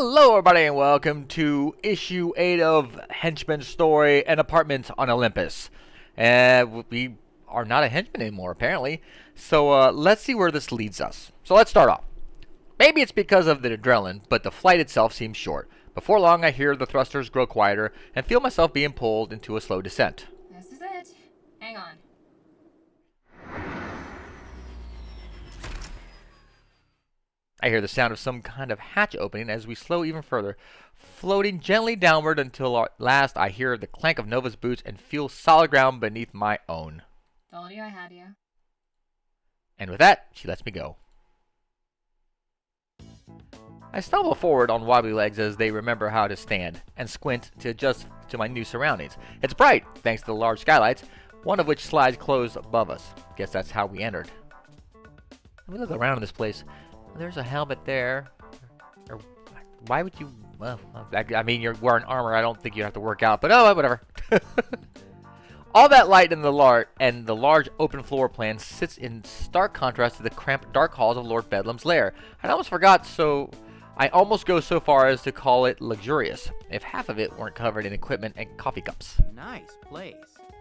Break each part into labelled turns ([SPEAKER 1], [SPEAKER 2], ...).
[SPEAKER 1] Hello everybody and welcome to issue 8 of Henchman's Story, An Apartment on Olympus. We are not a henchman anymore apparently, so let's see where this leads us. So let's start off. Maybe it's because of the adrenaline, but the flight itself seems short. Before long I hear the thrusters grow quieter and feel myself being pulled into a slow descent.
[SPEAKER 2] This is it. Hang on.
[SPEAKER 1] I hear the sound of some kind of hatch opening as we slow even further, floating gently downward until at last I hear the clank of Nova's boots and feel solid ground beneath my own.
[SPEAKER 2] Told you I had you.
[SPEAKER 1] And with that, she lets me go. I stumble forward on wobbly legs as they remember how to stand, and squint to adjust to my new surroundings. It's bright, thanks to the large skylights, one of which slides closed above us. Guess that's how we entered. Let me look around in this place. There's a helmet there. Or why would you? Well, I mean, you're wearing armor. I don't think you have to work out, but oh, whatever. All that light in the large open floor plan sits in stark contrast to the cramped, dark halls of Lord Bedlam's lair. I almost forgot, so I almost go so far as to call it luxurious, if half of it weren't covered in equipment and coffee cups.
[SPEAKER 3] Nice place.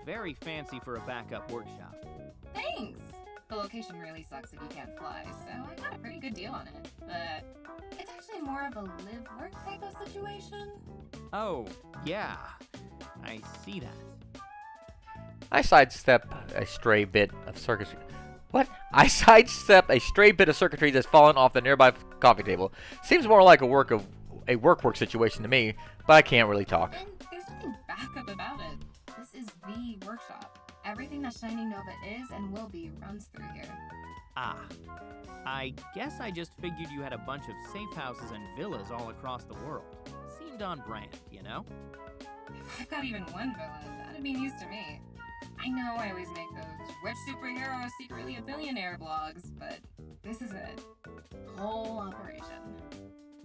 [SPEAKER 3] Very fancy for a backup workshop.
[SPEAKER 2] Thanks! The location really sucks if you can't fly, so I got a pretty good deal on it. But it's actually more of a live-work type of situation.
[SPEAKER 3] Oh, yeah. I see that.
[SPEAKER 1] I sidestep a stray bit of circuitry. What? I sidestep a stray bit of circuitry that's fallen off the nearby coffee table. Seems more like a work situation to me, but I can't really talk.
[SPEAKER 2] And there's nothing backup about it. This is the workshop. Everything that Shining Nova is and will be runs through here.
[SPEAKER 3] Ah. I guess I just figured you had a bunch of safe houses and villas all across the world. Seemed on brand, you know?
[SPEAKER 2] If I've got even one villa, that'd be news to me. I know I always make those "Which superhero is secretly a billionaire" blogs, but this is it. Whole operation.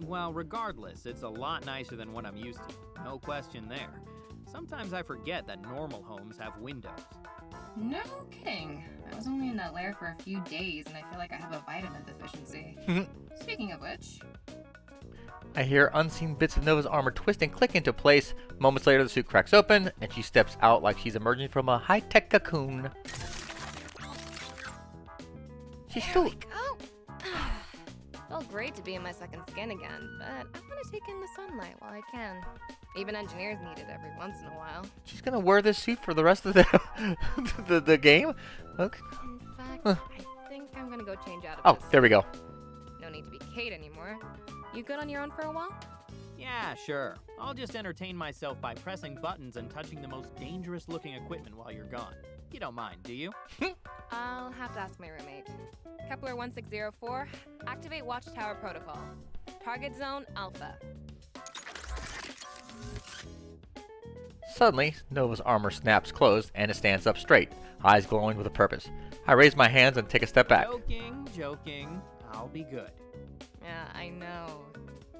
[SPEAKER 3] Well, regardless, it's a lot nicer than what I'm used to. No question there. Sometimes I forget that normal homes have windows.
[SPEAKER 2] No kidding. I was only in that lair for a few days and I feel like I have a vitamin deficiency. Speaking of which...
[SPEAKER 1] I hear unseen bits of Nova's armor twist and click into place. Moments later, the suit cracks open, and she steps out like she's emerging from a high-tech cocoon. She's
[SPEAKER 4] There
[SPEAKER 1] still...
[SPEAKER 4] we go. Felt great to be in my second skin again, but I want to take in the sunlight while I can. Even engineers need it every once in a while.
[SPEAKER 1] She's gonna wear this suit for the rest of the the game? Okay.
[SPEAKER 4] In fact, I think I'm gonna go change out of
[SPEAKER 1] Oh,
[SPEAKER 4] this.
[SPEAKER 1] there we go.
[SPEAKER 4] No need to be Kate anymore. You good on your own for a while?
[SPEAKER 3] Yeah, sure. I'll just entertain myself by pressing buttons and touching the most dangerous-looking equipment while you're gone. You don't mind, do you?
[SPEAKER 4] I'll have to ask my roommate. Kepler 1604, activate Watchtower Protocol. Target Zone Alpha.
[SPEAKER 1] Suddenly, Nova's armor snaps closed and it stands up straight, eyes glowing with a purpose. I raise my hands and take a step back.
[SPEAKER 3] Joking. I'll be good.
[SPEAKER 4] Yeah, I know.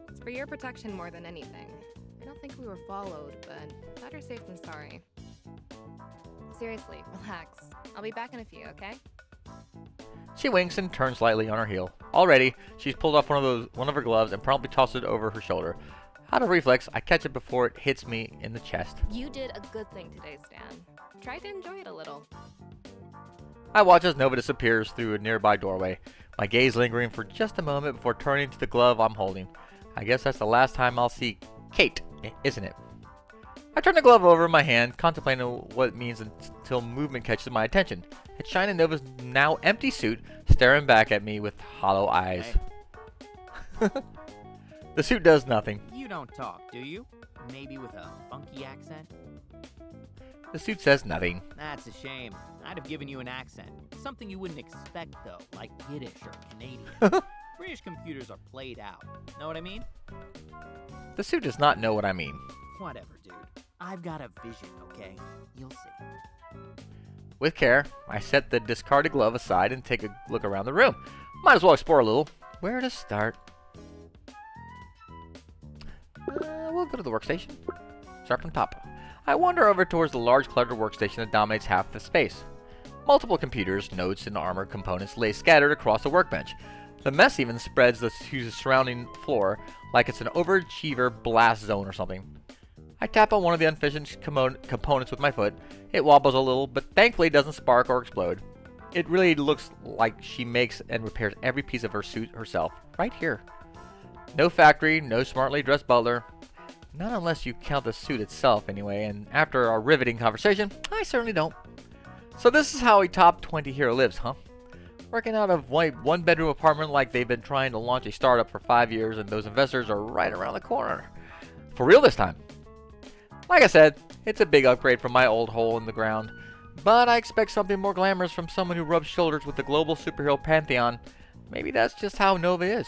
[SPEAKER 4] It's for your protection more than anything. I don't think we were followed, but better safe than sorry. Seriously, relax. I'll be back in a few, okay?
[SPEAKER 1] She winks and turns slightly on her heel. Already, she's pulled off one of her gloves and promptly tosses it over her shoulder. Out of reflex, I catch it before it hits me in the chest.
[SPEAKER 4] You did a good thing today, Stan. Try to enjoy it a little.
[SPEAKER 1] I watch as Nova disappears through a nearby doorway, my gaze lingering for just a moment before turning to the glove I'm holding. I guess that's the last time I'll see Kate, isn't it? I turn the glove over in my hand, contemplating what it means until movement catches my attention. It's Shining Nova's now empty suit, staring back at me with hollow eyes.
[SPEAKER 3] Hey.
[SPEAKER 1] The suit does nothing.
[SPEAKER 3] You don't talk, do you? Maybe with a funky accent?
[SPEAKER 1] The suit says nothing.
[SPEAKER 3] That's a shame. I'd have given you an accent. Something you wouldn't expect, though, like Yiddish or Canadian. British computers are played out. Know what I mean?
[SPEAKER 1] The suit does not know what I mean.
[SPEAKER 3] Whatever, dude. I've got a vision, okay? You'll see.
[SPEAKER 1] With care, I set the discarded glove aside and take a look around the room. Might as well explore a little. Where to start? We'll go to the workstation. Start from top. I wander over towards the large cluttered workstation that dominates half the space. Multiple computers, notes, and armor components lay scattered across the workbench. The mess even spreads to the surrounding floor like it's an overachiever blast zone or something. I tap on one of the unfinished components with my foot. It wobbles a little, but thankfully doesn't spark or explode. It really looks like she makes and repairs every piece of her suit herself, right here. No factory, no smartly dressed butler. Not unless you count the suit itself anyway, and after our riveting conversation, I certainly don't. So this is how a top 20 hero lives, huh? Working out of one bedroom apartment like they've been trying to launch a startup for 5 years and those investors are right around the corner. For real this time. Like I said, it's a big upgrade from my old hole in the ground, but I expect something more glamorous from someone who rubs shoulders with the global superhero pantheon. Maybe that's just how Nova is.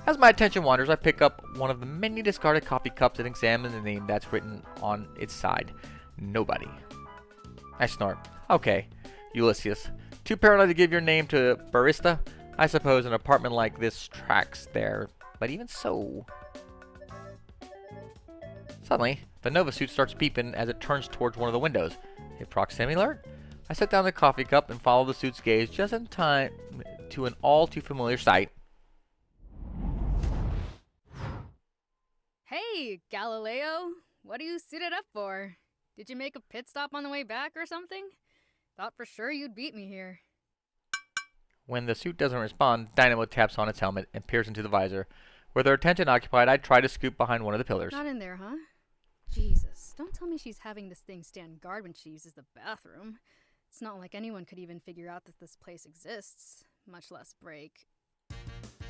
[SPEAKER 1] As my attention wanders, I pick up one of the many discarded coffee cups and examine the name that's written on its side. Nobody. I snort. Okay, Ulysses. Too paranoid to give your name to a barista? I suppose an apartment like this tracks there, but even so. Suddenly, the Nova suit starts beeping as it turns towards one of the windows. A proximity alert? I set down the coffee cup and follow the suit's gaze just in time to an all too familiar sight.
[SPEAKER 5] Hey, Galileo! What are you suited up for? Did you make a pit stop on the way back or something? Thought for sure you'd beat me here.
[SPEAKER 1] When the suit doesn't respond, Dynamo taps on its helmet and peers into the visor. With her attention occupied, I try to scoop behind one of the pillars.
[SPEAKER 5] Not in there, huh? Jesus, don't tell me she's having this thing stand guard when she uses the bathroom. It's not like anyone could even figure out that this place exists, much less break.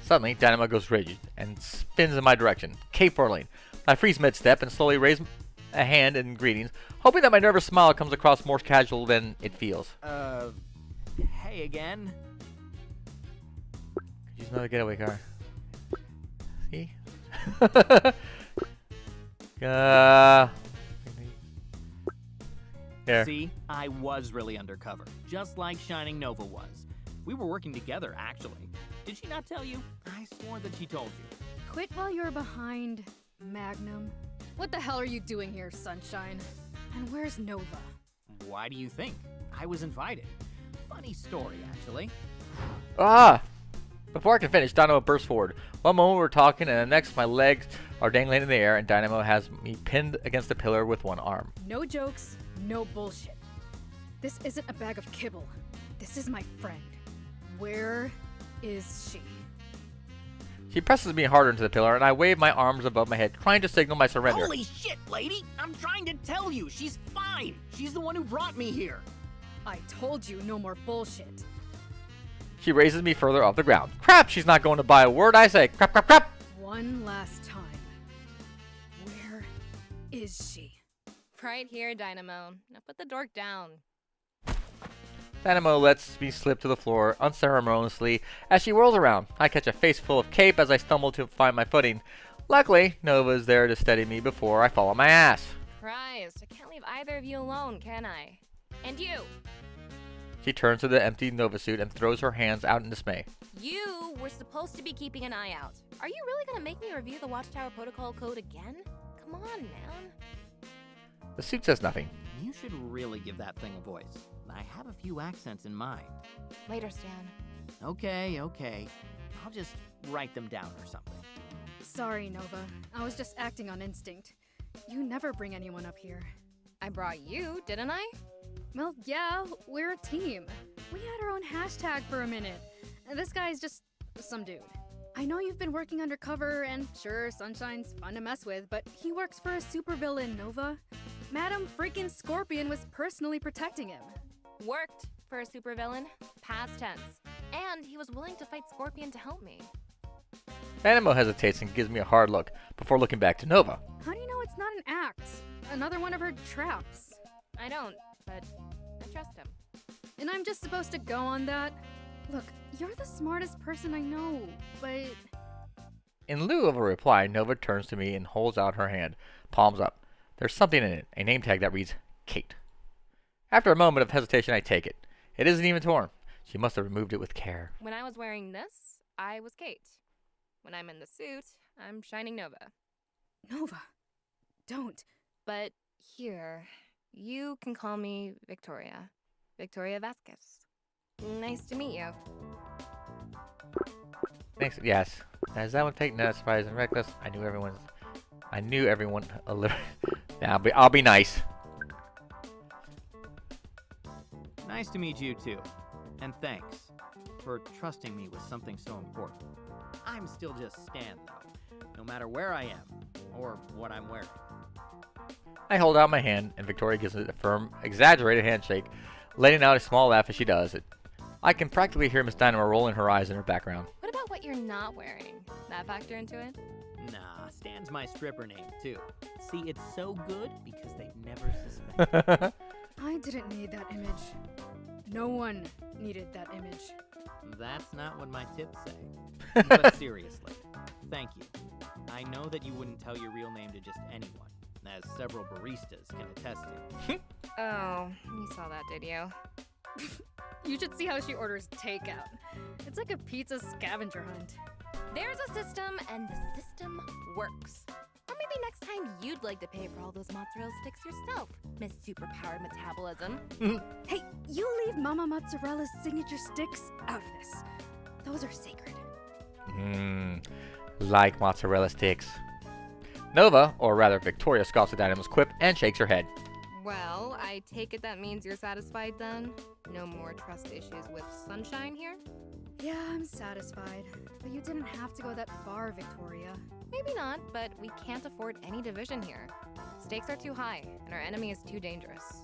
[SPEAKER 1] Suddenly, Dynamo goes rigid and spins in my direction, cape whirling. I freeze mid-step and slowly raise a hand in greetings, hoping that my nervous smile comes across more casual than it feels.
[SPEAKER 3] Hey again.
[SPEAKER 1] Could use another getaway car. See? Here.
[SPEAKER 3] See, I was really undercover, just like Shining Nova was. We were working together, actually. Did she not tell you? I swore that she told you.
[SPEAKER 5] Quit while you're behind, Magnum. What the hell are you doing here, Sunshine? And where's Nova?
[SPEAKER 3] Why do you think? I was invited. Funny story, actually.
[SPEAKER 1] Ah! Before I can finish, Dynamo bursts forward. One moment we're talking, and the next my legs are dangling in the air, and Dynamo has me pinned against the pillar with one arm.
[SPEAKER 5] No jokes, no bullshit. This isn't a bag of kibble. This is my friend. Where is she?
[SPEAKER 1] She presses me harder into the pillar, and I wave my arms above my head, trying to signal my surrender.
[SPEAKER 3] Holy shit, lady! I'm trying to tell you, she's fine! She's the one who brought me here!
[SPEAKER 5] I told you no more bullshit.
[SPEAKER 1] She raises me further off the ground. Crap, she's not going to buy a word I say. Crap, crap, crap!
[SPEAKER 5] One last time. Where is she?
[SPEAKER 4] Right here, Dynamo. Now put the dork down.
[SPEAKER 1] Dynamo lets me slip to the floor unceremoniously as she whirls around. I catch a face full of cape as I stumble to find my footing. Luckily, Nova's there to steady me before I fall on my ass.
[SPEAKER 4] Christ, I can't leave either of you alone, can I? And you!
[SPEAKER 1] She turns to the empty Nova suit and throws her hands out in dismay.
[SPEAKER 4] You were supposed to be keeping an eye out. Are you really gonna make me review the Watchtower Protocol Code again? Come on, man.
[SPEAKER 1] The suit says nothing.
[SPEAKER 3] You should really give that thing a voice. I have a few accents in mind.
[SPEAKER 4] Later, Stan.
[SPEAKER 3] Okay. I'll just write them down or something.
[SPEAKER 5] Sorry, Nova. I was just acting on instinct. You never bring anyone up here.
[SPEAKER 4] I brought you, didn't I?
[SPEAKER 5] Well, yeah, we're a team. We had our own hashtag for a minute. This guy's just some dude. I know you've been working undercover, and sure, Sunshine's fun to mess with, but he works for a supervillain, Nova. Madam freaking Scorpion was personally protecting him.
[SPEAKER 4] Worked for a supervillain, past tense. And he was willing to fight Scorpion to help me.
[SPEAKER 1] Dynamo hesitates and gives me a hard look before looking back to Nova.
[SPEAKER 5] How do you know it's not an act? Another one of her traps.
[SPEAKER 4] I don't, but I trust him.
[SPEAKER 5] And I'm just supposed to go on that? Look, you're the smartest person I know, but...
[SPEAKER 1] In lieu of a reply, Nova turns to me and holds out her hand, palms up. There's something in it, a name tag that reads, Kate. After a moment of hesitation, I take it. It isn't even torn. She must have removed it with care.
[SPEAKER 4] When I was wearing this, I was Kate. When I'm in the suit, I'm Shining Nova.
[SPEAKER 5] Nova, don't.
[SPEAKER 4] But here, you can call me Victoria. Victoria Vasquez. Nice to meet you.
[SPEAKER 1] Thanks. Yes. Is that one fake? No, surprise and reckless. I knew everyone a little. Now, I'll be nice.
[SPEAKER 3] Nice to meet you too. And thanks for trusting me with something so important. I'm still just Stan though, no matter where I am or what I'm wearing.
[SPEAKER 1] I hold out my hand, and Victoria gives it a firm, exaggerated handshake, letting out a small laugh as she does it. I can practically hear Miss Dynamo rolling her eyes in her background.
[SPEAKER 4] What about what you're not wearing? That factor into it?
[SPEAKER 3] Nah, Stan's my stripper name too. See, it's so good because they'd never suspect.
[SPEAKER 5] I didn't need that image. No one needed that image.
[SPEAKER 3] That's not what my tips say. But seriously, thank you. I know that you wouldn't tell your real name to just anyone, as several baristas can attest to.
[SPEAKER 4] Oh, you saw that, did you?
[SPEAKER 5] You should see how she orders takeout. It's like a pizza scavenger hunt.
[SPEAKER 4] There's a system, and the system works. Or maybe next time you'd like to pay for all those mozzarella sticks yourself, Miss Superpowered Metabolism.
[SPEAKER 5] Hey, you leave Mama Mozzarella's signature sticks out of this. Those are sacred.
[SPEAKER 1] Like mozzarella sticks. Nova, or rather Victoria, scoffs at Dynamo's quip and shakes her head.
[SPEAKER 4] Well, I take it that means you're satisfied then? No more trust issues with Sunshine here?
[SPEAKER 5] Yeah, I'm satisfied. But you didn't have to go that far, Victoria.
[SPEAKER 4] Maybe not, but we can't afford any division here. Stakes are too high, and our enemy is too dangerous.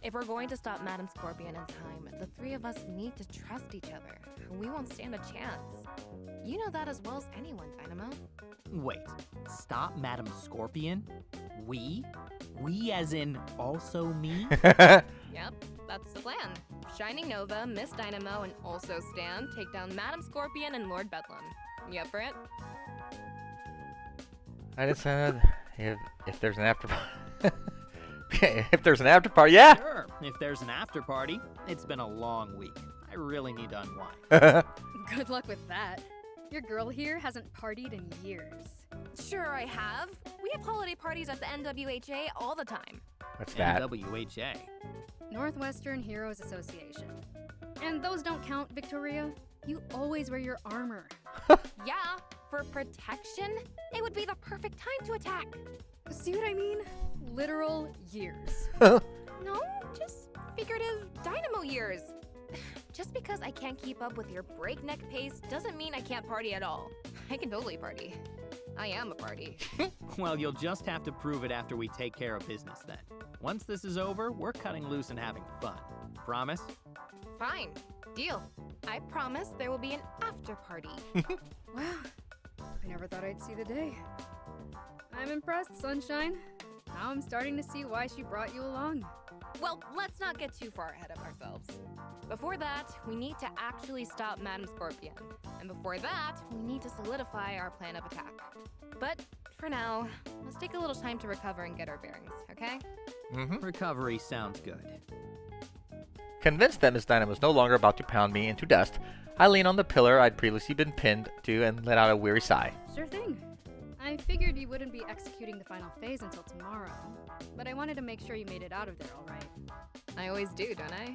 [SPEAKER 4] If we're going to stop Madame Scorpion in time, the three of us need to trust each other. We won't stand a chance. You know that as well as anyone, Dynamo.
[SPEAKER 3] Wait, stop Madame Scorpion? We? We as in also me?
[SPEAKER 4] Yep, that's the plan. Shining Nova, Miss Dynamo, and also Stan take down Madame Scorpion and Lord Bedlam. You up for it?
[SPEAKER 1] I decided if there's an after if there's an after party, yeah.
[SPEAKER 3] Sure, if there's an after party. It's been a long week. I really need to unwind.
[SPEAKER 5] Good luck with that. Your girl here hasn't partied in years.
[SPEAKER 4] Sure I have. We have holiday parties at the NWHA all the time.
[SPEAKER 1] What's that?
[SPEAKER 3] NWHA.
[SPEAKER 5] Northwestern Heroes Association. And those don't count, Victoria. You always wear your armor.
[SPEAKER 4] Yeah, for protection, it would be the perfect time to attack.
[SPEAKER 5] See what I mean? Literal years.
[SPEAKER 4] No, just figurative dynamo years. Just because I can't keep up with your breakneck pace doesn't mean I can't party at all. I can totally party. I am a party.
[SPEAKER 3] Well, you'll just have to prove it after we take care of business then. Once this is over, we're cutting loose and having fun. Promise?
[SPEAKER 4] Fine. Deal. I promise there will be an after party.
[SPEAKER 5] Wow. I never thought I'd see the day. I'm impressed, Sunshine. Now I'm starting to see why she brought you along.
[SPEAKER 4] Well, let's not get too far ahead of ourselves. Before that, we need to actually stop Madame Scorpion. And before that, we need to solidify our plan of attack. But for now, let's take a little time to recover and get our bearings, okay?
[SPEAKER 3] Recovery sounds good.
[SPEAKER 1] Convinced that Miss Dynamo was no longer about to pound me into dust, I leaned on the pillar I'd previously been pinned to and let out a weary sigh.
[SPEAKER 5] Sure thing. I figured you wouldn't be executing the final phase until tomorrow, but I wanted to make sure you made it out of there all right.
[SPEAKER 4] I always do, don't I?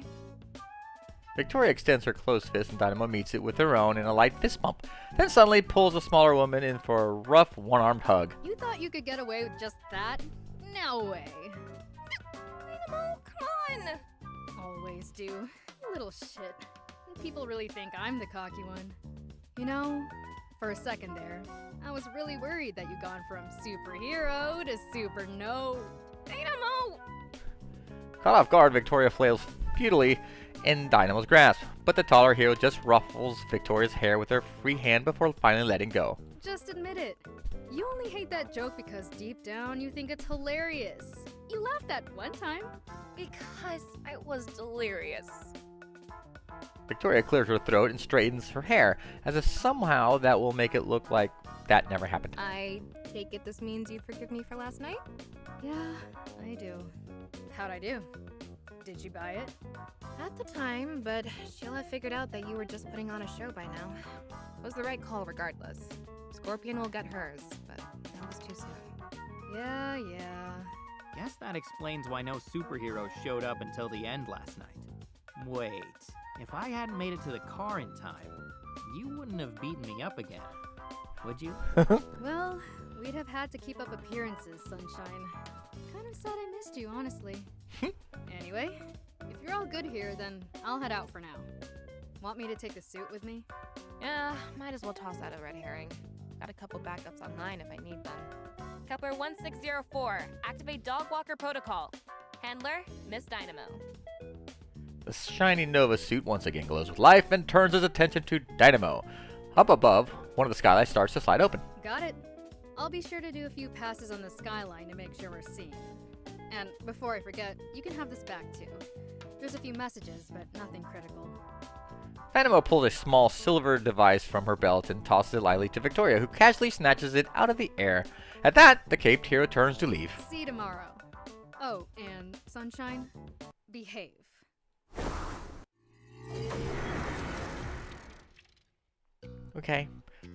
[SPEAKER 1] Victoria extends her closed fist and Dynamo meets it with her own in a light fist bump, then suddenly pulls the smaller woman in for a rough one-armed hug.
[SPEAKER 5] You thought you could get away with just that? No way.
[SPEAKER 4] Dynamo, come on!
[SPEAKER 5] Always do. You little shit. People really think I'm the cocky one. You know, for a second there, I was really worried that you'd gone from superhero to super no.
[SPEAKER 4] Dynamo!
[SPEAKER 1] Caught off guard, Victoria flails futilely in Dynamo's grasp, but the taller hero just ruffles Victoria's hair with her free hand before finally letting go.
[SPEAKER 5] Just admit it. You only hate that joke because deep down you think it's hilarious. You laughed that one time.
[SPEAKER 4] Because I was delirious.
[SPEAKER 1] Victoria clears her throat and straightens her hair, as if somehow that will make it look like that never happened.
[SPEAKER 4] I take it this means you forgive me for last night?
[SPEAKER 5] Yeah, I do. How'd I do? Did you buy it?
[SPEAKER 4] At the time, but she'll have figured out that you were just putting on a show by now. It was the right call regardless. Scorpion will get hers, but that was too soon.
[SPEAKER 5] Yeah.
[SPEAKER 3] Guess that explains why no superheroes showed up until the end last night. Wait, If I hadn't made it to the car in time, you wouldn't have beaten me up again, would you?
[SPEAKER 5] Well, we'd have had to keep up appearances, Sunshine. Kind of sad I missed you, honestly. Anyway, if you're all good here, then I'll head out for now. Want me to take the suit with me?
[SPEAKER 4] Yeah, might as well toss out a red herring. Got a couple backups online if I need them. Kepler 1604, activate dog walker protocol. Handler, Miss Dynamo.
[SPEAKER 1] The shiny Nova suit once again glows with life and turns his attention to Dynamo. Up above, one of the skylights starts to slide open.
[SPEAKER 5] Got it. I'll be sure to do a few passes on the skyline to make sure we're seen. And before I forget, you can have this back too. There's a few messages, but nothing critical.
[SPEAKER 1] Dynamo pulls a small silver device from her belt and tosses it lightly to Victoria, who casually snatches it out of the air. At that, the caped hero turns to leave.
[SPEAKER 5] See you tomorrow. Oh, and Sunshine, behave.
[SPEAKER 1] Okay.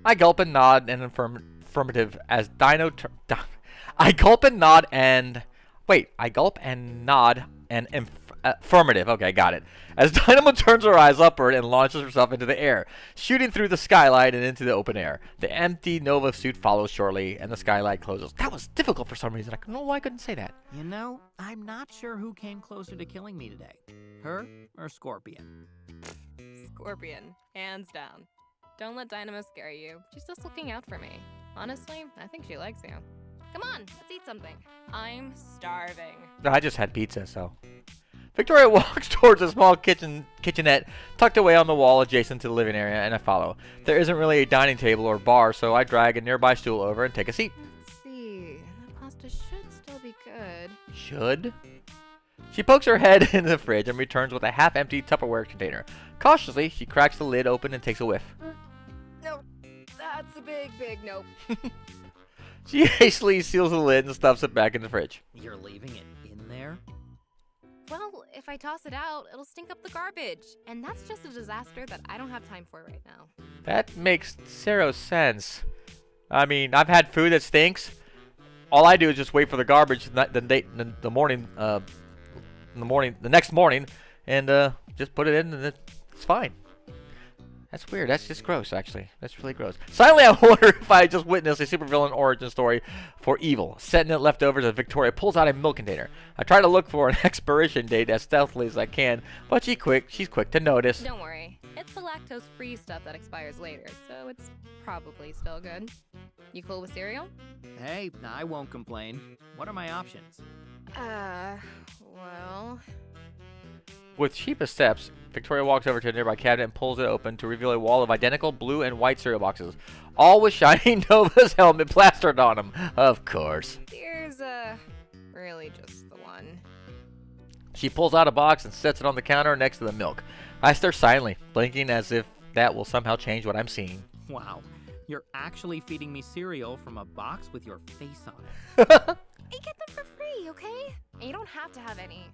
[SPEAKER 1] I gulp and nod and affirmative as Dino I gulp and nod and... Wait, I gulp and nod and affirmative. Okay, got it. As Dynamo turns her eyes upward and launches herself into the air, shooting through the skylight and into the open air. The empty Nova suit follows shortly, and the skylight closes. That was difficult for some reason. I don't know why I couldn't say that.
[SPEAKER 3] You know, I'm not sure who came closer to killing me today. Her or Scorpion?
[SPEAKER 4] Scorpion, hands down. Don't let Dynamo scare you. She's just looking out for me. Honestly, I think she likes you. Come on, let's eat something. I'm starving.
[SPEAKER 1] I just had pizza, so... Victoria walks towards a small kitchenette tucked away on the wall adjacent to the living area, and I follow. There isn't really a dining table or bar, so I drag a nearby stool over and take a seat.
[SPEAKER 4] Let's see. That pasta should still be good.
[SPEAKER 1] Should? She pokes her head into the fridge and returns with a half-empty Tupperware container. Cautiously, she cracks the lid open and takes a whiff.
[SPEAKER 4] No, that's a big nope.
[SPEAKER 1] She hastily seals the lid and stuffs it back in the fridge.
[SPEAKER 3] You're leaving it in there?
[SPEAKER 4] Well, if I toss it out, it'll stink up the garbage. And that's just a disaster that I don't have time for right now.
[SPEAKER 1] That makes zero sense. I mean, I've had food that stinks. All I do is just wait for the garbage the next morning, and just put it in, and it's fine. That's weird. That's just gross, actually. That's really gross. Silently, I wonder if I just witnessed a supervillain origin story for evil. Setting it leftovers as Victoria pulls out a milk container. I try to look for an expiration date as stealthily as I can, but she's quick to notice.
[SPEAKER 4] Don't worry. It's the lactose-free stuff that expires later, so it's probably still good. You cool with cereal?
[SPEAKER 3] Hey, I won't complain. What are my options?
[SPEAKER 4] Well...
[SPEAKER 1] With sheepish steps, Victoria walks over to a nearby cabinet and pulls it open to reveal a wall of identical blue and white cereal boxes, all with shiny Nova's helmet plastered on them. Of course.
[SPEAKER 4] Here's, really just the one.
[SPEAKER 1] She pulls out a box and sets it on the counter next to the milk. I stare silently, blinking as if that will somehow change what I'm seeing.
[SPEAKER 3] Wow, you're actually feeding me cereal from a box with your face on it.
[SPEAKER 4] You get them for free, okay? And you don't have to have any.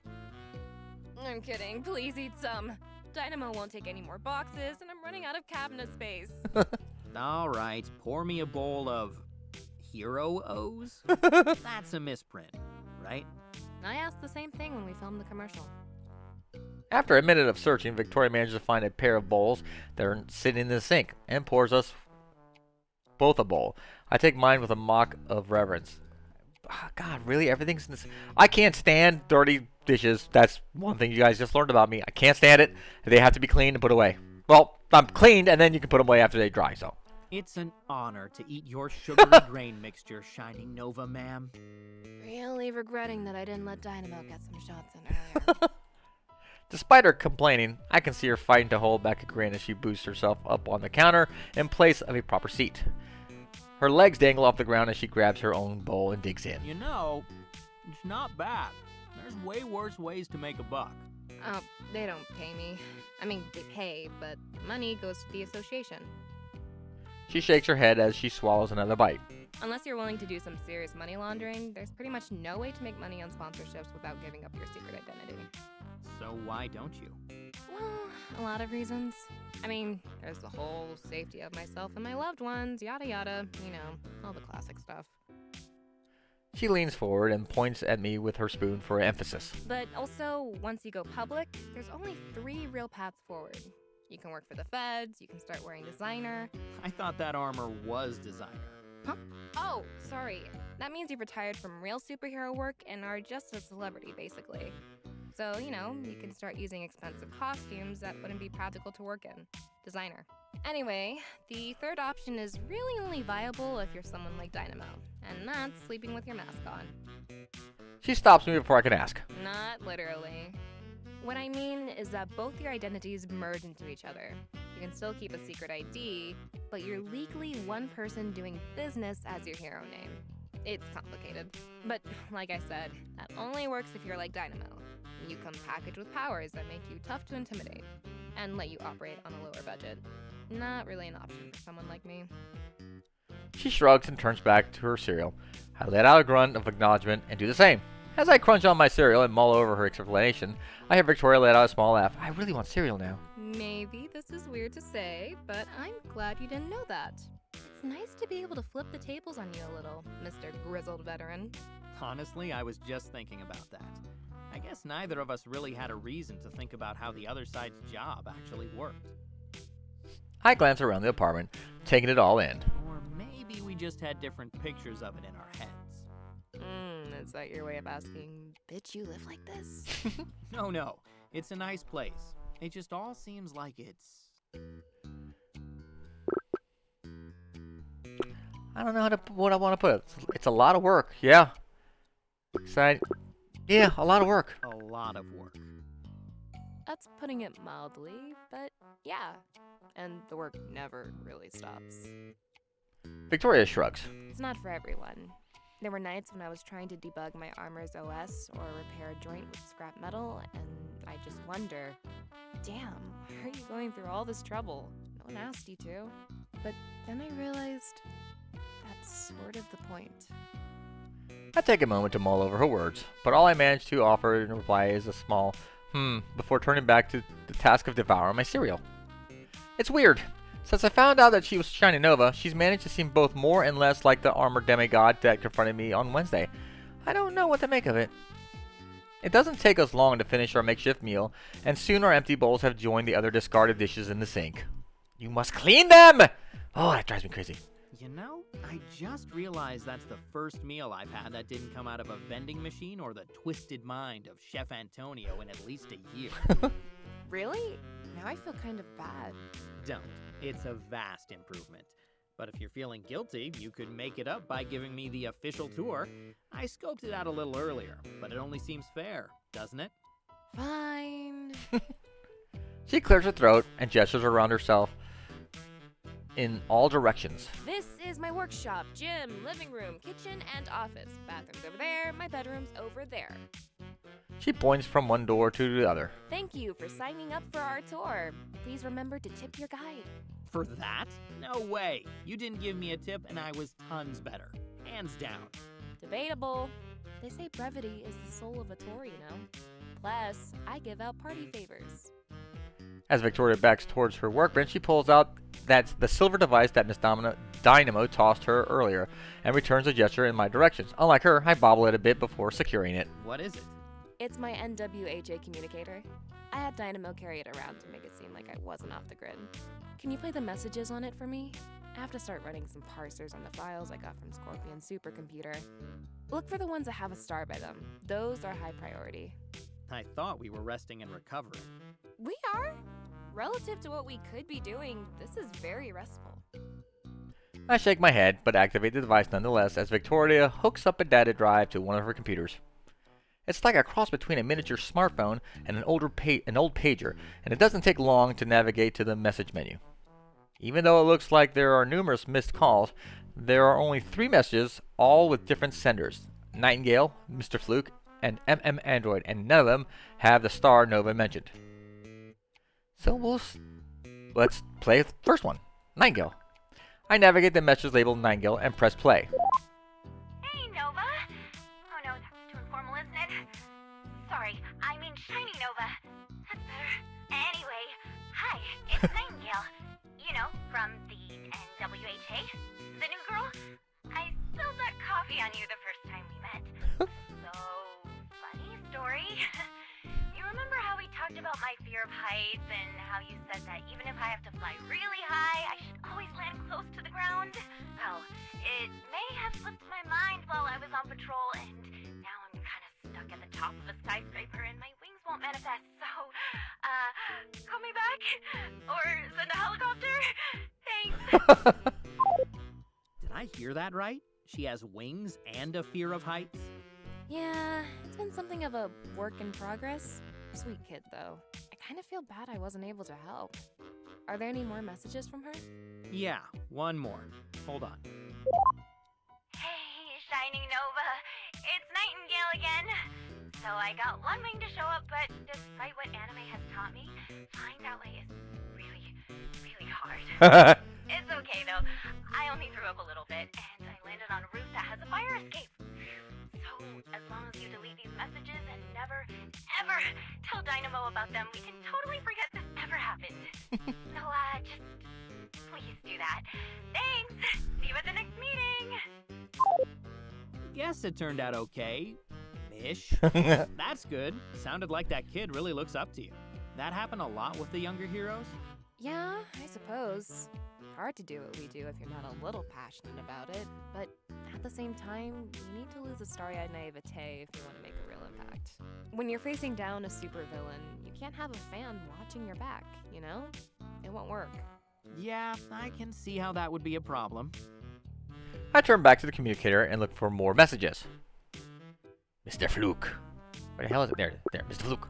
[SPEAKER 4] I'm kidding. Please eat some. Dynamo won't take any more boxes, and I'm running out of cabinet space.
[SPEAKER 3] All right, pour me a bowl of Hero O's? That's a misprint, right?
[SPEAKER 4] I asked the same thing when we filmed the commercial.
[SPEAKER 1] After a minute of searching, Victoria manages to find a pair of bowls that are sitting in the sink and pours us both a bowl. I take mine with a mock of reverence. Oh, God, really? Everything's in this... I can't stand dirty dishes. That's one thing you guys just learned about me. I can't stand it. They have to be cleaned and put away. Well, I'm cleaned, and then you can put them away after they dry, so...
[SPEAKER 3] It's an honor to eat your sugary grain mixture, Shining Nova, ma'am.
[SPEAKER 4] Really regretting that I didn't let Dynamo get some shots in earlier.
[SPEAKER 1] Despite her complaining, I can see her fighting to hold back a grin as she boosts herself up on the counter in place of a proper seat. Her legs dangle off the ground as she grabs her own bowl and digs in.
[SPEAKER 3] You know, it's not bad. There's way worse ways to make a buck.
[SPEAKER 4] Oh, they don't pay me. I mean, they pay, but money goes to the association.
[SPEAKER 1] She shakes her head as she swallows another bite.
[SPEAKER 4] Unless you're willing to do some serious money laundering, there's pretty much no way to make money on sponsorships without giving up your secret identity.
[SPEAKER 3] So why don't you?
[SPEAKER 4] Well, a lot of reasons. I mean, there's the whole safety of myself and my loved ones, yada yada, you know, all the classic stuff.
[SPEAKER 1] She leans forward and points at me with her spoon for emphasis.
[SPEAKER 4] But also, once you go public, there's only 3 real paths forward. You can work for the feds, you can start wearing designer.
[SPEAKER 3] I thought that armor was designer.
[SPEAKER 4] Huh? Oh, sorry. That means you've retired from real superhero work and are just a celebrity, basically. So, you know, you can start using expensive costumes that wouldn't be practical to work in. Designer. Anyway, the third option is really only viable if you're someone like Dynamo, and that's sleeping with your mask on.
[SPEAKER 1] She stops me before I can ask.
[SPEAKER 4] Not literally. What I mean is that both your identities merge into each other. You can still keep a secret ID, but you're legally one person doing business as your hero name. It's complicated. But like I said, that only works if you're like Dynamo. You come packaged with powers that make you tough to intimidate and let you operate on a lower budget. Not really an option for someone like me.
[SPEAKER 1] She shrugs and turns back to her cereal. I let out a grunt of acknowledgement and do the same. As I crunch on my cereal and mull over her explanation, I hear Victoria let out a small laugh. I really want cereal now.
[SPEAKER 4] Maybe this is weird to say, but I'm glad you didn't know that. It's nice to be able to flip the tables on you a little, Mr. Grizzled Veteran.
[SPEAKER 3] Honestly, I was just thinking about that. I guess neither of us really had a reason to think about how the other side's job actually worked.
[SPEAKER 1] I glance around the apartment, taking it all in.
[SPEAKER 3] Or maybe we just had different pictures of it in our heads.
[SPEAKER 4] Is that your way of asking, bitch, you live like this?
[SPEAKER 3] No. It's a nice place. It just all seems like it's...
[SPEAKER 1] I don't know what I want to put. It's a lot of work. Yeah. Exciting. Yeah, a lot of work.
[SPEAKER 3] a lot of work.
[SPEAKER 4] That's putting it mildly, but yeah. And the work never really stops.
[SPEAKER 1] Victoria shrugs.
[SPEAKER 4] It's not for everyone. There were nights when I was trying to debug my armor's OS or repair a joint with scrap metal, and I just wonder, damn, why are you going through all this trouble? No one asked you to. But then I realized that's sort of the point.
[SPEAKER 1] I take a moment to mull over her words, but all I manage to offer in reply is a small before turning back to the task of devouring my cereal. It's weird. Since I found out that she was Shiny Nova, she's managed to seem both more and less like the armored demigod that confronted me on Wednesday. I don't know what to make of it. It doesn't take us long to finish our makeshift meal, and soon our empty bowls have joined the other discarded dishes in the sink. You must clean them! Oh, that drives me crazy.
[SPEAKER 3] You know, I just realized that's the first meal I've had that didn't come out of a vending machine or the twisted mind of Chef Antonio in at least a year.
[SPEAKER 4] Really? Now I feel kind of bad.
[SPEAKER 3] Don't. It's a vast improvement. But if you're feeling guilty, you could make it up by giving me the official tour. I scoped it out a little earlier, but it only seems fair, doesn't it?
[SPEAKER 4] Fine.
[SPEAKER 1] She clears her throat and gestures around herself in all directions.
[SPEAKER 4] This is my workshop, gym, living room, kitchen, and office. Bathroom's over there, my bedroom's over there.
[SPEAKER 1] She points from one door to the other.
[SPEAKER 4] Thank you for signing up for our tour. Please remember to tip your guide.
[SPEAKER 3] For that? No way. You didn't give me a tip and I was tons better. Hands down.
[SPEAKER 4] Debatable. They say brevity is the soul of a tour, you know. Plus, I give out party favors.
[SPEAKER 1] As Victoria backs towards her workbench, she pulls out the silver device that Miss Dynamo tossed her earlier and returns the gesture in my direction. Unlike her, I bobble it a bit before securing it.
[SPEAKER 3] What is it?
[SPEAKER 4] It's my NWHA communicator. I had Dynamo carry it around to make it seem like I wasn't off the grid. Can you play the messages on it for me? I have to start running some parsers on the files I got from Scorpion's supercomputer. Look for the ones that have a star by them. Those are high priority.
[SPEAKER 3] I thought we were resting and recovering.
[SPEAKER 4] We are? Relative to what we could be doing, this is very restful.
[SPEAKER 1] I shake my head, but activate the device nonetheless as Victoria hooks up a data drive to one of her computers. It's like a cross between a miniature smartphone and an old pager, and it doesn't take long to navigate to the message menu. Even though it looks like there are numerous missed calls, there are only 3 messages, all with different senders. Nightingale, Mr. Fluke, and MM Android, and none of them have the star Nova mentioned. So let's play the first one, Nightingale. I navigate the message labeled Nightingale and press play.
[SPEAKER 6] Hey, Nova. Oh no, that's too informal, isn't it? Sorry, I mean Shiny Nova. That's better. Anyway, hi, it's Nightingale. You know, from the NWHA. The new girl. I spilled that coffee on you the first time we met. You remember how we talked about my fear of heights and how you said that even if I have to fly really high, I should always land close to the ground? Well, it may have slipped my mind while I was on patrol, and now I'm kind of stuck at the top of a skyscraper and my wings won't manifest, so, call me back? Or send a helicopter? Thanks.
[SPEAKER 3] Did I hear that right? She has wings and a fear of heights?
[SPEAKER 4] Yeah, it's been something of a work in progress. Sweet kid, though. I kind of feel bad I wasn't able to help. Are there any more messages from her?
[SPEAKER 3] Yeah, one more. Hold on.
[SPEAKER 6] Hey, Shining Nova. It's Nightingale again. So I got one wing to show up, but despite what anime has taught me, flying that way is really, really hard. It's okay, though. I only threw up a little bit, and I landed on a roof that has a fire escape. So, as long as you delete these messages and never, ever tell Dynamo about them, we can totally forget this ever happened. So, just please do that. Thanks! See you at the next meeting!
[SPEAKER 3] Guess it turned out okay. Ish. That's good. Sounded like that kid really looks up to you. That happen a lot with the younger heroes?
[SPEAKER 4] Yeah, I suppose. Hard to do what we do if you're not a little passionate about it, but at the same time, you need to lose the starry-eyed naivete if you want to make a real impact. When you're facing down a supervillain, you can't have a fan watching your back, you know? It won't work.
[SPEAKER 3] Yeah, I can see how that would be a problem.
[SPEAKER 1] I turn back to the communicator and look for more messages. Mr. Fluke. Where the hell is it? There, Mr. Fluke.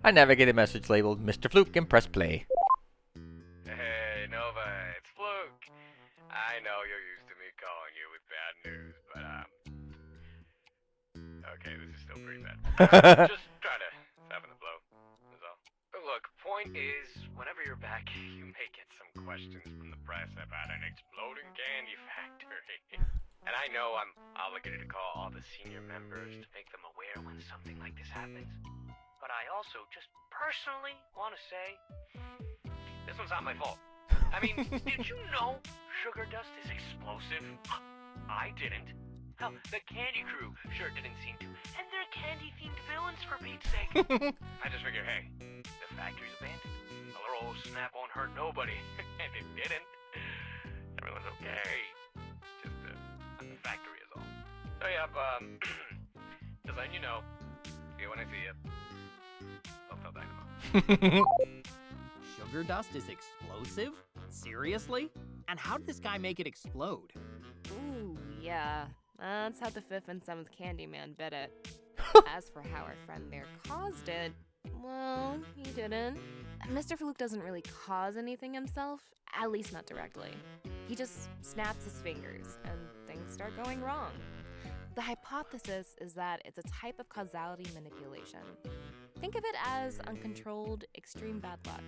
[SPEAKER 1] I navigate a message labeled Mr. Fluke and press play.
[SPEAKER 7] Hey, Nova, it's Fluke. I know you're used to me calling you with bad news, but, okay, this is still pretty bad. Just trying to soften the blow, that's all. Look, point is, whenever you're back, you may get some questions from the press about an exploding candy factory. And I know I'm obligated to call all the senior members to make them aware when something like this happens. But I also just personally want to say, this one's not my fault. I mean, did you know sugar dust is explosive? I didn't. Hell, the candy crew sure didn't seem to. And they're candy-themed villains, for Pete's sake. I just figure, hey, the factory's abandoned. A little snap won't hurt nobody. And it didn't. Everyone's okay. Just the factory is all. So, yeah, just letting you know. See you when I see you. Don't tell Dynamo.
[SPEAKER 3] Sugar dust is explosive? Seriously? And how did this guy make it explode?
[SPEAKER 4] Ooh, yeah. That's how the 5th and 7th Candyman bit it. As for how our friend there caused it, well, he didn't. Mr. Fluke doesn't really cause anything himself, at least not directly. He just snaps his fingers, and things start going wrong. The hypothesis is that it's a type of causality manipulation. Think of it as uncontrolled, extreme bad luck.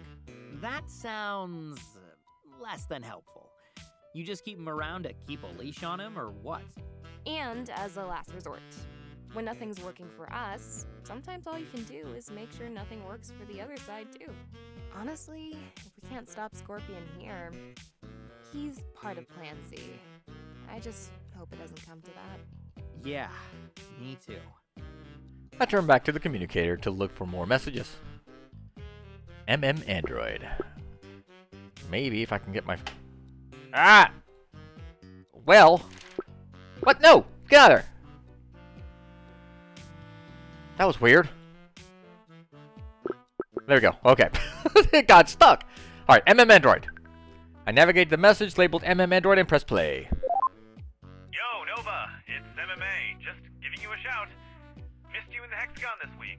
[SPEAKER 3] That sounds less than helpful. You just keep him around to keep a leash on him, or what?
[SPEAKER 4] And as a last resort. When nothing's working for us, sometimes all you can do is make sure nothing works for the other side too. Honestly, if we can't stop Scorpion here, he's part of Plan Z. I just hope it doesn't come to that.
[SPEAKER 3] Yeah, me too.
[SPEAKER 1] I turn back to the communicator to look for more messages. Android. Maybe if I can get my... Ah! Well... What? No! Get out of there! That was weird. There we go. Okay. It got stuck. Alright, Android. I navigate the message labeled Android and press play.
[SPEAKER 8] Yo, Nova, it's MMA. Just giving you a shout. Missed you in the Hexagon this week.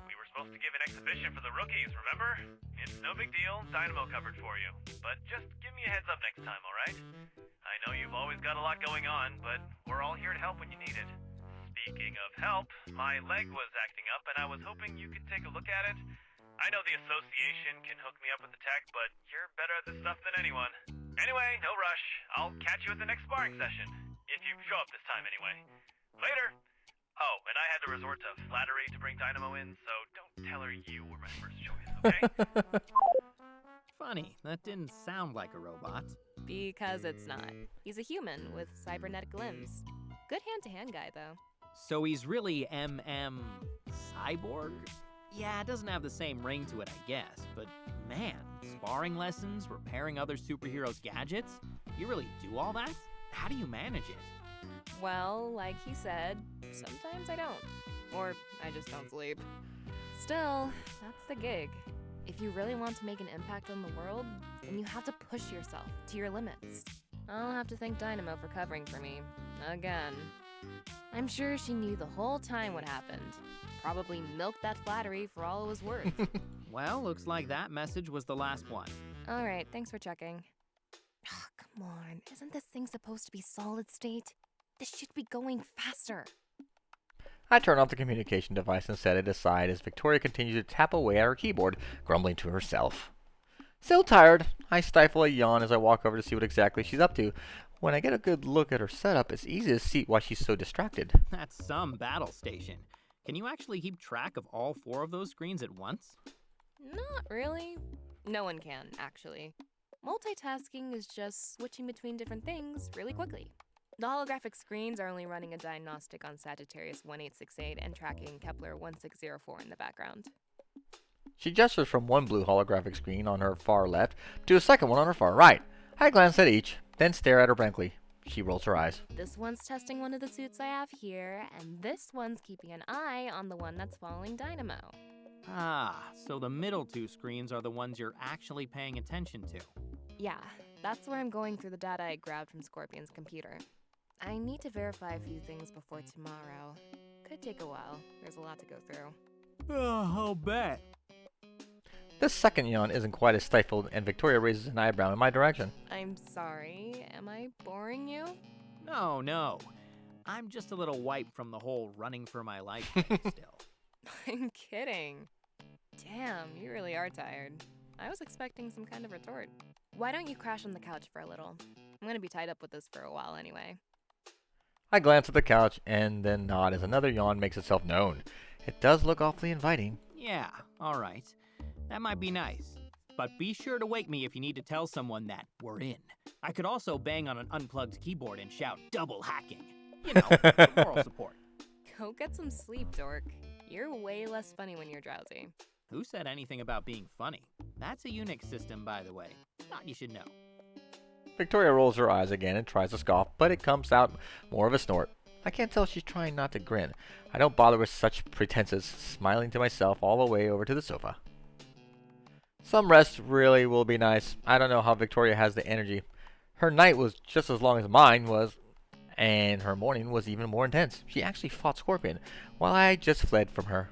[SPEAKER 8] We were supposed to give an exhibition for the rookies, remember? It's no big deal. Dynamo covered for you. But just give me a heads up next time, alright? I know you've always got a lot going on, but we're all here to help when you need it. Speaking of help, my leg was acting up and I was hoping you could take a look at it. I know the association can hook me up with the tech, but you're better at this stuff than anyone. Anyway, no rush. I'll catch you at the next sparring session. If you show up this time anyway. Later! Oh, and I had to resort to flattery to bring Dynamo in, so don't tell her you were my first choice, okay?
[SPEAKER 3] Funny, that didn't sound like a robot.
[SPEAKER 4] Because it's not. He's a human with cybernetic limbs. Good hand-to-hand guy, though.
[SPEAKER 3] So he's really cyborg? Yeah, it doesn't have the same ring to it, I guess, but man, sparring lessons, repairing other superheroes' gadgets? You really do all that? How do you manage it?
[SPEAKER 4] Well, like he said, sometimes I don't. Or I just don't sleep. Still, that's the gig. If you really want to make an impact on the world, then you have to push yourself to your limits. I'll have to thank Dynamo for covering for me. Again. I'm sure she knew the whole time what happened. Probably milked that flattery for all it was worth.
[SPEAKER 3] Well, looks like that message was the last one.
[SPEAKER 4] Alright, thanks for checking. Oh, come on. Isn't this thing supposed to be solid state? This should be going faster.
[SPEAKER 1] I turn off the communication device and set it aside as Victoria continues to tap away at her keyboard, grumbling to herself. Still tired, I stifle a yawn as I walk over to see what exactly she's up to. When I get a good look at her setup, it's easy to see why she's so distracted.
[SPEAKER 3] That's some battle station. Can you actually keep track of all 4 of those screens at once?
[SPEAKER 4] Not really. No one can, actually. Multitasking is just switching between different things really quickly. The holographic screens are only running a diagnostic on Sagittarius 1868 and tracking Kepler 1604 in the background.
[SPEAKER 1] She gestures from one blue holographic screen on her far left to a second one on her far right. I glance at each, then stare at her blankly. She rolls her eyes.
[SPEAKER 4] This one's testing one of the suits I have here, and this one's keeping an eye on the one that's following Dynamo.
[SPEAKER 3] Ah, so the middle 2 screens are the ones you're actually paying attention to.
[SPEAKER 4] Yeah, that's where I'm going through the data I grabbed from Scorpion's computer. I need to verify a few things before tomorrow. Could take a while. There's a lot to go through.
[SPEAKER 3] I'll bet.
[SPEAKER 1] This second yawn isn't quite as stifled, and Victoria raises an eyebrow in my direction.
[SPEAKER 4] I'm sorry. Am I boring you?
[SPEAKER 3] No. I'm just a little wiped from the whole running for my life thing still.
[SPEAKER 4] I'm kidding. Damn, you really are tired. I was expecting some kind of retort. Why don't you crash on the couch for a little? I'm gonna be tied up with this for a while anyway.
[SPEAKER 1] I glance at the couch and then nod as another yawn makes itself known. It does look awfully inviting.
[SPEAKER 3] Yeah, alright. That might be nice. But be sure to wake me if you need to tell someone that we're in. I could also bang on an unplugged keyboard and shout double hacking. You know, moral support.
[SPEAKER 4] Go get some sleep, dork. You're way less funny when you're drowsy.
[SPEAKER 3] Who said anything about being funny? That's a Unix system, by the way. Thought you should know.
[SPEAKER 1] Victoria rolls her eyes again and tries to scoff, but it comes out more of a snort. I can't tell if she's trying not to grin. I don't bother with such pretenses, smiling to myself all the way over to the sofa. Some rest really will be nice. I don't know how Victoria has the energy. Her night was just as long as mine was, and her morning was even more intense. She actually fought Scorpion, while I just fled from her.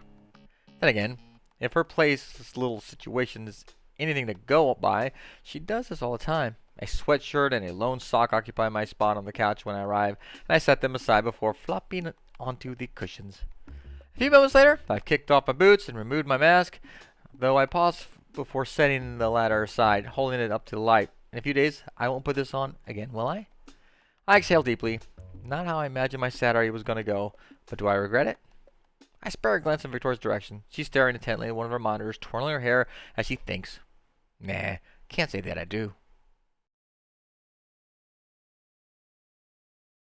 [SPEAKER 1] Then again, if her this little situation is anything to go by, she does this all the time. A sweatshirt and a lone sock occupy my spot on the couch when I arrive, and I set them aside before flopping onto the cushions. A few moments later, I've kicked off my boots and removed my mask, though I pause before setting the latter aside, holding it up to the light. In a few days, I won't put this on again, will I? I exhale deeply. Not how I imagined my Saturday was going to go, but do I regret it? I spare a glance in Victoria's direction. She's staring intently at one of her monitors, twirling her hair as she thinks. Nah, can't say that I do.